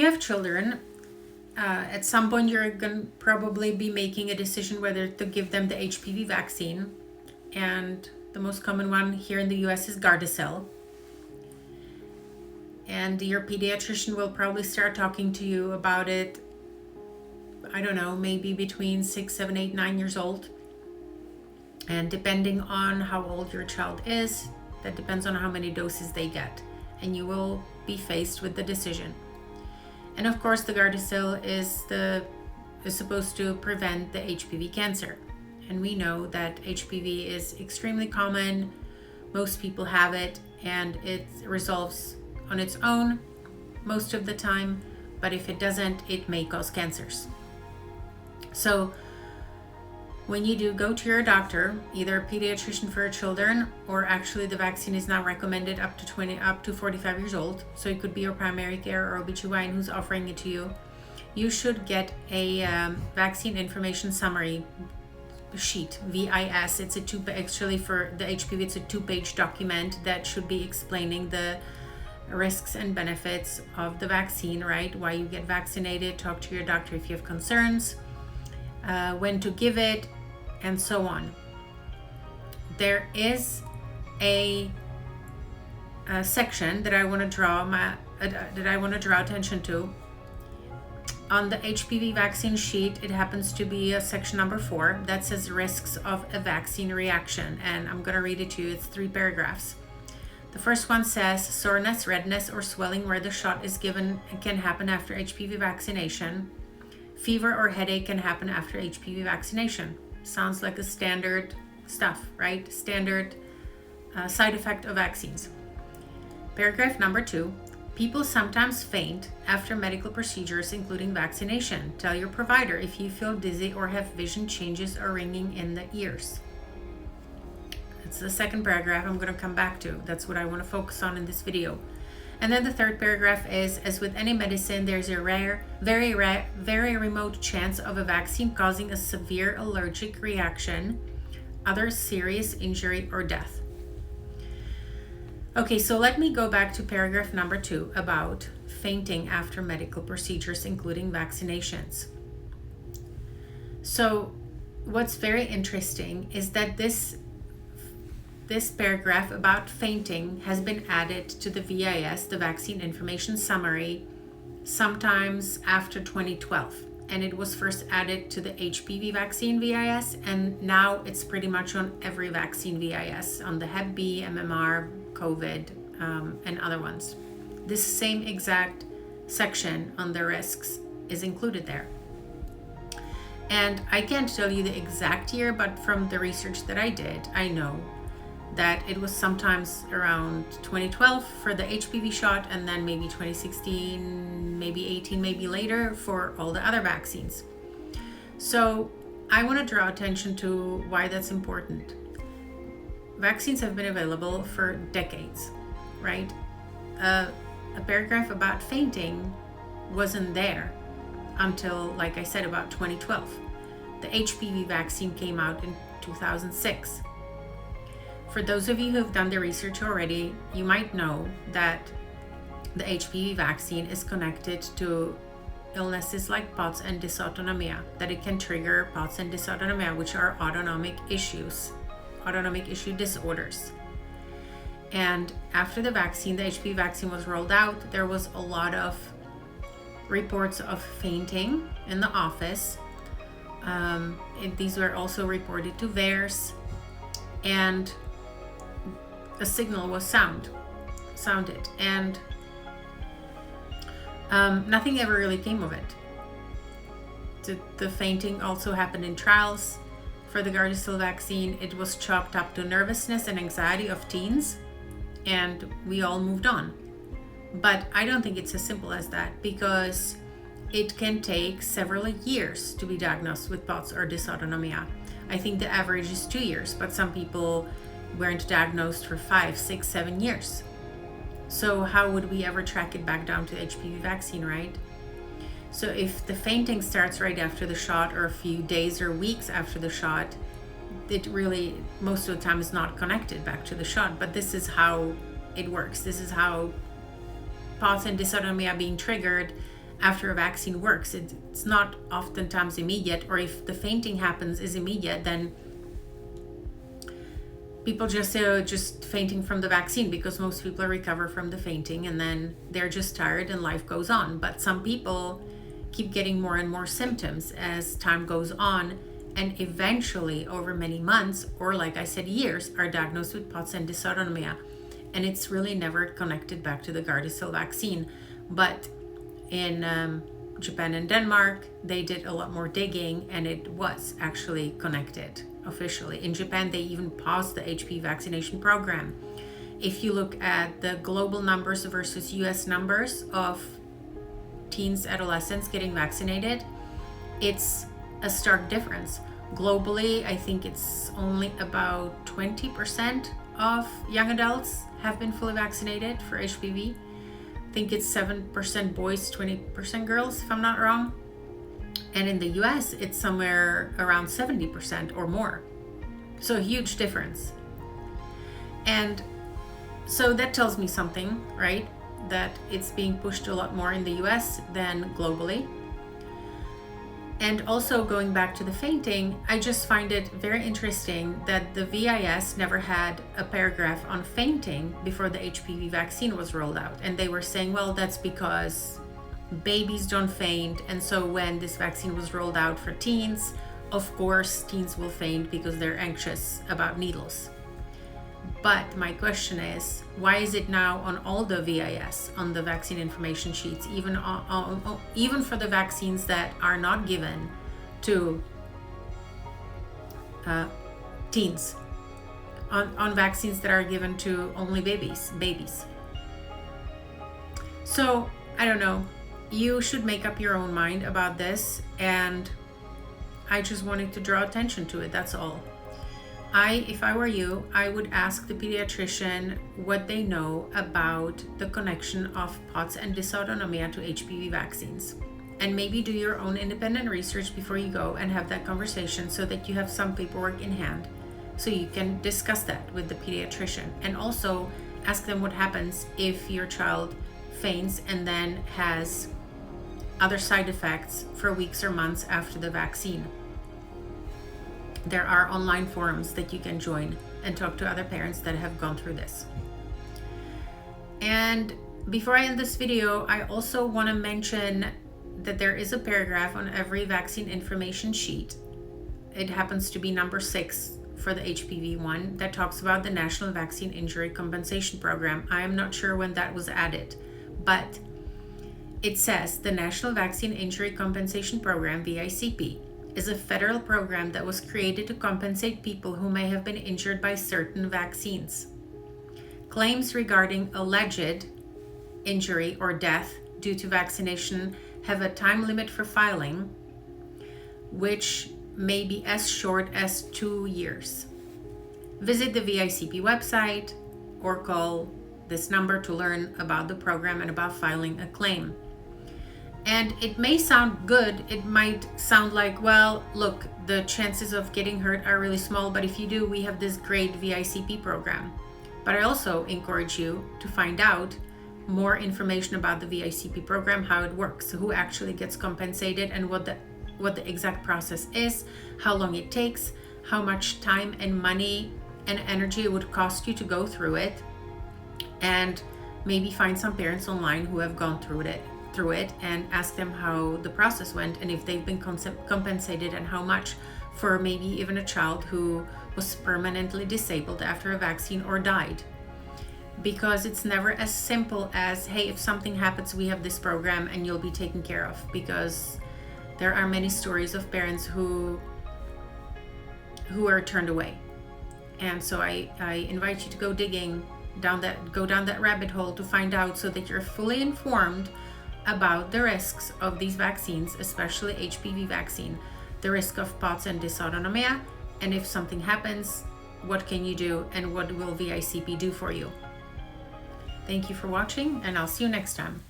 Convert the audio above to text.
You have children, at some point you're going to probably be making a decision whether to give them the HPV vaccine. And the most common one here in the US is Gardasil. And your pediatrician will probably start talking to you about it, I don't know, maybe between 6, 7, 8, 9 years old. And depending on how old your child is, that depends on how many doses they get. And you will be faced with the decision. And of course, the Gardasil is supposed to prevent the HPV cancer. And we know that HPV is extremely common. Most people have it, and it resolves on its own most of the time. But if it doesn't, it may cause cancers. So when you do go to your doctor, either a pediatrician for your children, or actually the vaccine is now recommended up to 45 years old. So it could be your primary care or OBGYN who's offering it to you. You should get a vaccine information summary sheet, VIS. It's actually for the HPV, it's a 2-page document that should be explaining the risks and benefits of the vaccine, right? Why you get vaccinated, talk to your doctor if you have concerns, when to give it, and so on. There is a section that I want to draw attention to on the HPV vaccine sheet. It happens to be section number 4 that says risks of a vaccine reaction, and I'm going to read it to you. It's 3 paragraphs. The first one says soreness, redness, or swelling where the shot is given can happen after HPV vaccination. Fever or headache can happen after HPV vaccination. Sounds like a standard stuff, right? Standard side effect of vaccines. Paragraph number 2. People sometimes faint after medical procedures, including vaccination. Tell your provider if you feel dizzy or have vision changes or ringing in the ears. That's the second paragraph I'm going to come back to. That's what I want to focus on in this video. And then the third paragraph is, as with any medicine, there's a very remote chance of a vaccine causing a severe allergic reaction, other serious injury, or death. Okay, so let me go back to paragraph number 2 about fainting after medical procedures, including vaccinations. So what's very interesting is that this paragraph about fainting has been added to the VIS, the Vaccine Information Summary, sometimes after 2012. And it was first added to the HPV vaccine VIS, and now it's pretty much on every vaccine VIS, on the Hep B, MMR, COVID, and other ones. This same exact section on the risks is included there. And I can't tell you the exact year, but from the research that I did, I know that it was sometimes around 2012 for the HPV shot, and then maybe 2016, maybe 18, maybe later for all the other vaccines. So I want to draw attention to why that's important. Vaccines have been available for decades, right? A paragraph about fainting wasn't there until, like I said, about 2012. The HPV vaccine came out in 2006. For those of you who have done the research already, you might know that the HPV vaccine is connected to illnesses like POTS and dysautonomia, that it can trigger POTS and dysautonomia, which are autonomic issue disorders. And after the vaccine, the HPV vaccine was rolled out, there was a lot of reports of fainting in the office. These were also reported to VIS, and a signal was sounded, and nothing ever really came of it. The fainting also happened in trials for the Gardasil vaccine. It was chalked up to nervousness and anxiety of teens, and we all moved on. But I don't think it's as simple as that, because it can take several years to be diagnosed with POTS or dysautonomia. I think the average is 2 years, but some people weren't diagnosed for 5, 6, 7 years. So how would we ever track it back down to the HPV vaccine, right? So if the fainting starts right after the shot, or a few days or weeks after the shot, it really, most of the time, is not connected back to the shot. But this is how it works. This is how POTS and dysautonomia being triggered after a vaccine works. It's not oftentimes immediate, or if the fainting happens is immediate, then people just say, oh, just fainting from the vaccine, because most people recover from the fainting and then they're just tired and life goes on. But some people keep getting more and more symptoms as time goes on, and eventually over many months, or like I said, years, are diagnosed with POTS and dysautonomia. And it's really never connected back to the Gardasil vaccine. But in Japan and Denmark, they did a lot more digging, and it was actually connected officially. In Japan, they even paused the HPV vaccination program. If you look at the global numbers versus US numbers of teens, adolescents getting vaccinated, it's a stark difference. Globally, I think it's only about 20% of young adults have been fully vaccinated for HPV. I think it's 7% boys, 20% girls, if I'm not wrong. And in the US, it's somewhere around 70% or more. So a huge difference. And so that tells me something, right? That it's being pushed a lot more in the US than globally. And also going back to the fainting, I just find it very interesting that the VIS never had a paragraph on fainting before the HPV vaccine was rolled out. And they were saying, well, that's because babies don't faint. And so when this vaccine was rolled out for teens, of course, teens will faint because they're anxious about needles. But my question is, why is it now on all the VIS, on the vaccine information sheets, even for the vaccines that are not given to teens, on vaccines that are given to only babies? So, I don't know. You should make up your own mind about this, and I just wanted to draw attention to it, that's all. If I were you, I would ask the pediatrician what they know about the connection of POTS and dysautonomia to HPV vaccines. And maybe do your own independent research before you go and have that conversation, so that you have some paperwork in hand so you can discuss that with the pediatrician. And also ask them what happens if your child faints and then has other side effects for weeks or months after the vaccine. There are online forums that you can join and talk to other parents that have gone through this. And before I end this video, I also want to mention that there is a paragraph on every vaccine information sheet. It happens to be number 6 for the HPV one, that talks about the National Vaccine Injury Compensation Program. I am not sure when that was added, but it says the National Vaccine Injury Compensation Program, VICP, is a federal program that was created to compensate people who may have been injured by certain vaccines. Claims regarding alleged injury or death due to vaccination have a time limit for filing, which may be as short as 2 years. Visit the VICP website or call this number to learn about the program and about filing a claim. And it may sound good. It might sound like, well, look, the chances of getting hurt are really small, but if you do, we have this great VICP program. But I also encourage you to find out more information about the VICP program, how it works, who actually gets compensated, and what the exact process is, how long it takes, how much time and money and energy it would cost you to go through it, and maybe find some parents online who have gone through it and ask them how the process went and if they've been compensated and how much, for maybe even a child who was permanently disabled after a vaccine or died. Because it's never as simple as, hey, if something happens, we have this program and you'll be taken care of, because there are many stories of parents who are turned away. And so I invite you to go down that rabbit hole to find out, so that you're fully informed about the risks of these vaccines, especially HPV vaccine, the risk of POTS and dysautonomia, and if something happens, what can you do and what will VICP do for you? Thank you for watching, and I'll see you next time.